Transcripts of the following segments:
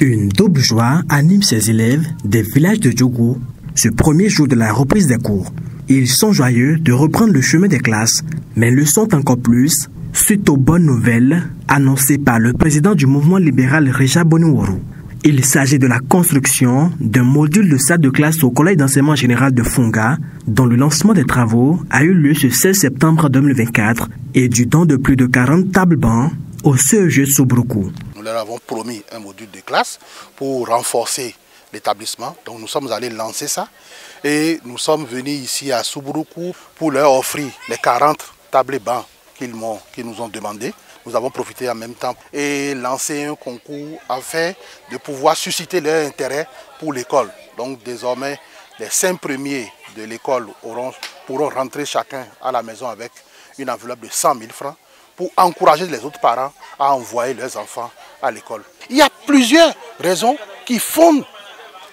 Une double joie anime ces élèves des villages de Diougou ce premier jour de la reprise des cours. Ils sont joyeux de reprendre le chemin des classes, mais le sont encore plus suite aux bonnes nouvelles annoncées par le président du mouvement libéral Réja Boniworo. Il s'agit de la construction d'un module de salle de classe au collège d'enseignement général de Funga, dont le lancement des travaux a eu lieu ce 16 septembre 2024 et du don de plus de 40 tables bancs au CEG Sobroku. Nous leur avons promis un module de classe pour renforcer l'établissement. Donc nous sommes allés lancer ça et nous sommes venus ici à Sobroku pour leur offrir les 40 tables et bancs qu'ils nous ont demandé. Nous avons profité en même temps et lancé un concours afin de pouvoir susciter leur intérêt pour l'école. Donc désormais, les 5 premiers de l'école pourront rentrer chacun à la maison avec une enveloppe de 100 000 francs pour encourager les autres parents à envoyer leurs enfants à l'école. Il y a plusieurs raisons qui fondent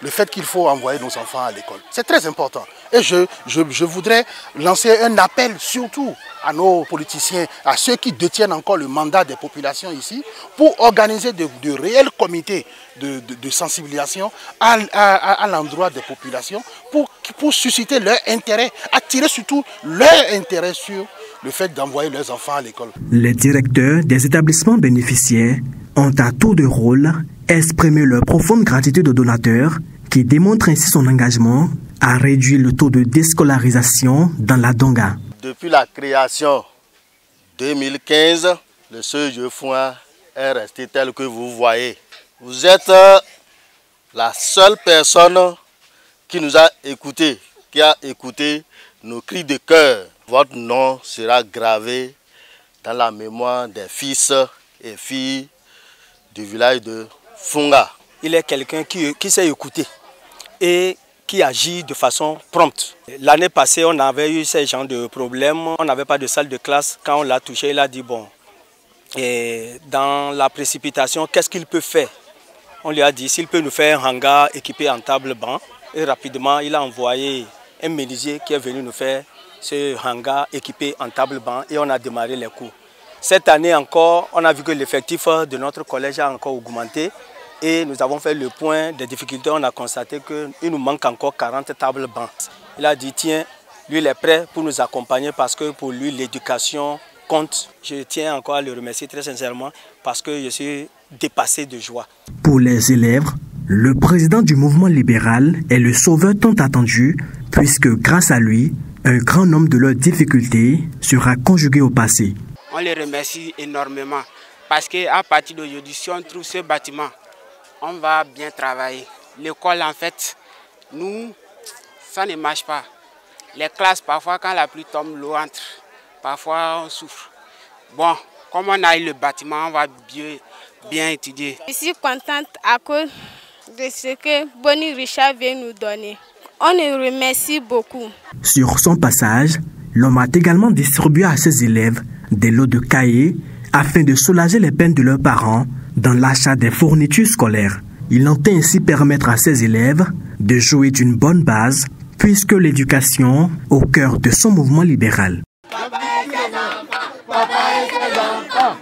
le fait qu'il faut envoyer nos enfants à l'école. C'est très important. Et je voudrais lancer un appel surtout à nos politiciens, à ceux qui détiennent encore le mandat des populations ici, pour organiser de réels comités de sensibilisation à l'endroit des populations, pour susciter leur intérêt, attirer surtout leur intérêt sur le fait d'envoyer leurs enfants à l'école. Les directeurs des établissements bénéficiaires ont à tour de rôle exprimé leur profonde gratitude aux donateurs qui démontrent ainsi son engagement à réduire le taux de déscolarisation dans la Donga. Depuis la création 2015, le CEG Funga est resté tel que vous voyez. Vous êtes la seule personne qui nous a écoutés, qui a écouté nos cris de cœur. Votre nom sera gravé dans la mémoire des fils et filles du village de Funga. Il est quelqu'un qui sait écouter et qui agit de façon prompte. L'année passée, on avait eu ces genres de problèmes. On n'avait pas de salle de classe. Quand on l'a touché, il a dit bon, et dans la précipitation, qu'est-ce qu'il peut faire? On lui a dit s'il peut nous faire un hangar équipé en table-banc. Et rapidement, il a envoyé un menuisier qui est venu nous faire ce hangar équipé en table-banc et on a démarré les cours. Cette année encore, on a vu que l'effectif de notre collège a encore augmenté et nous avons fait le point des difficultés. On a constaté qu'il nous manque encore 40 tables bancs. Il a dit tiens, lui il est prêt pour nous accompagner parce que pour lui l'éducation compte. Je tiens encore à le remercier très sincèrement parce que je suis dépassé de joie. Pour les élèves, le président du mouvement libéral est le sauveur tant attendu puisque grâce à lui, un grand nombre de leurs difficultés sera conjugué au passé. On les remercie énormément parce qu'à partir d'aujourd'hui, si on trouve ce bâtiment, on va bien travailler. L'école, en fait, nous, ça ne marche pas. Les classes, parfois, quand la pluie tombe, l'eau entre. Parfois, on souffre. Bon, comme on a eu le bâtiment, on va bien étudier. Je suis contente à cause de ce que Boni Richard vient nous donner. On le remercie beaucoup. Sur son passage, l'homme a également distribué à ses élèves des lots de cahiers afin de soulager les peines de leurs parents dans l'achat des fournitures scolaires. Il entend ainsi permettre à ses élèves de jouer d'une bonne base puisque l'éducation au cœur de son mouvement libéral. Papa et ses enfants, papa et ses enfants.